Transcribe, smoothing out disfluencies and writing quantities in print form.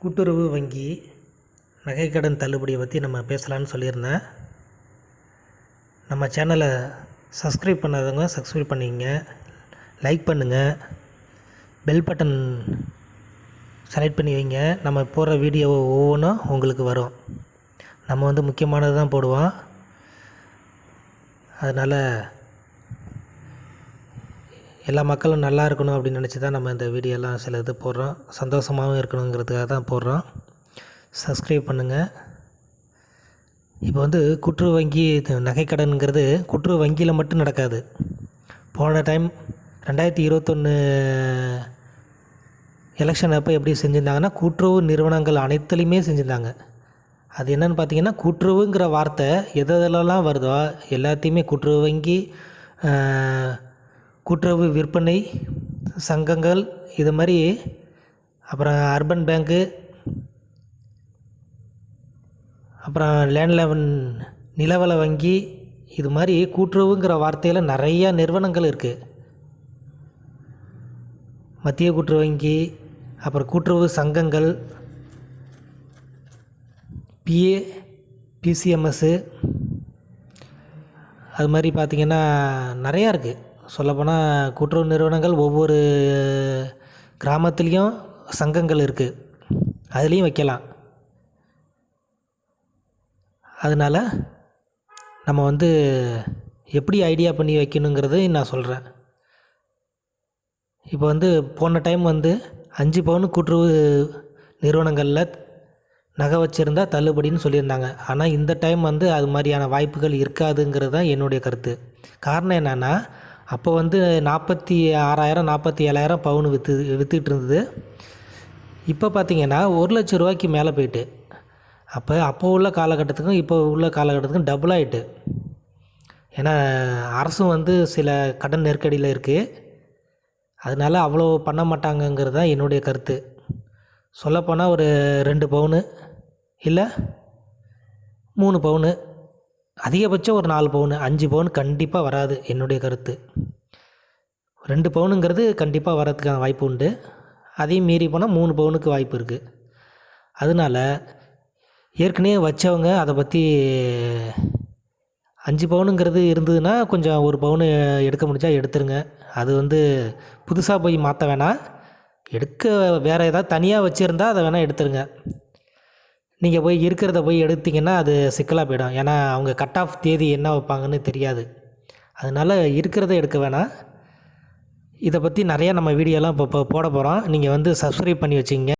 கூட்டுறவு வங்கி நகைக்கடன் தள்ளுபடியை பற்றி நம்ம பேசலான்னு சொல்லியிருந்தேன். நம்ம சேனலை சப்ஸ்கிரைப் பண்ணாதவங்க சப்ஸ்கிரைப் பண்ணிக்கங்க, லைக் பண்ணுங்கள், பெல் பட்டன் செலக்ட் பண்ணி வைங்க. நம்ம போடுற வீடியோ ஒவ்வொன்றும் உங்களுக்கு வரும். நம்ம முக்கியமானது தான் போடுவோம். அதனால் எல்லா மக்களும் நல்லா இருக்கணும் அப்படின்னு நினச்சி தான் நம்ம இந்த வீடியோலாம் சில இது போடுறோம். சந்தோஷமாகவும் இருக்கணுங்கிறதுக்காக தான் போடுறோம். சப்ஸ்கிரைப் பண்ணுங்கள். இப்போ கூட்டுறவு வங்கி நகைக்கடனுங்கிறது கூட்டுறவு வங்கியில் மட்டும் நடக்காது. போன டைம் 2021 எலெக்ஷன் அப்போ எப்படி செஞ்சுருந்தாங்கன்னா, கூட்டுறவு நிறுவனங்கள் அனைத்துலேயுமே செஞ்சுருந்தாங்க. அது என்னென்னு பார்த்தீங்கன்னா, கூட்டுறவுங்கிற வார்த்தை எதெல்லாம் வருதோ எல்லாத்தையுமே கூட்டுறவு வங்கி, கூட்டுறவு விற்பனை சங்கங்கள், இது மாதிரி அப்புறம் அர்பன் பேங்க்கு, அப்புறம் லேண்ட்லைன் நிலவள வங்கி, இது மாதிரி கூட்டுறவுங்கிற வார்த்தையில் நிறையா நிறுவனங்கள் இருக்குது. மத்திய கூட்டுறவு வங்கி, அப்புறம் கூட்டுறவு சங்கங்கள், பிஏ, பிசிஎம்எஸ்ஸு, அது மாதிரி பார்த்திங்கன்னா நிறையா இருக்குது. சொல்லப்போனால் கூட்டுறவு நிறுவனங்கள் ஒவ்வொரு கிராமத்துலேயும் சங்கங்கள் இருக்குது, அதுலேயும் வைக்கலாம். அதனால் நம்ம எப்படி ஐடியா பண்ணி வைக்கணுங்கிறது நான் சொல்கிறேன். இப்போ போன டைம் 5 பவுன் கூட்டுறவு நிறுவனங்களில் நகை வச்சுருந்தா தள்ளுபடின்னு சொல்லியிருந்தாங்க. ஆனால் இந்த டைம் அது மாதிரியான வாய்ப்புகள் இருக்காதுங்கிறது தான் என்னுடைய கருத்து. காரணம் என்னென்னா, அப்போ 46,000 47,000 பவுன் விற்றுக்கிட்டு இருந்தது. இப்போ பார்த்திங்கன்னா 1,00,000 ரூபாய்க்கு மேலே போயிட்டு, அப்போ உள்ள காலகட்டத்துக்கும் இப்போ உள்ள காலகட்டத்துக்கும் டபுள் ஆகிட்டு. ஏன்னா அரசும் சில கடன் நெருக்கடியில் இருக்குது. அதனால் அவ்வளோ பண்ண மாட்டாங்கங்கிறது தான் என்னுடைய கருத்து. சொல்லப்போனால் ஒரு 2 பவுனு இல்லை 3 பவுனு, அதிகபட்சம் ஒரு 4 பவுனு, 5 பவுன் கண்டிப்பாக வராது. என்னுடைய கருத்து 2 பவுனுங்கிறது கண்டிப்பாக வரதுக்கான வாய்ப்பு உண்டு. அதையும் மீறி போனால் 3 பவுனுக்கு வாய்ப்பு இருக்குது. அதனால் ஏற்கனவே வச்சவங்க அதை பற்றி 5 பவுனுங்கிறது இருந்ததுன்னா கொஞ்சம் 1 பவுனு எடுக்க முடிஞ்சால் எடுத்துருங்க. அது புதுசாக போய் மாற்ற வேணாம். வேறு ஏதாவது தனியாக வச்சுருந்தா அதை வேணால் எடுத்துருங்க. நீங்கள் போய் இருக்கிறத போய் எடுத்திங்கன்னா அது சிக்கலாக போயிடும். ஏன்னா அவங்க கட் ஆஃப் தேதி என்ன வைப்பாங்கன்னு தெரியாது. அதனால் இருக்கிறத எடுக்க வேணாம். இதை பற்றி நிறையா நம்ம வீடியோலாம் இப்போ போட போகிறோம். நீங்கள் சப்ஸ்கிரைப் பண்ணி வச்சுங்க.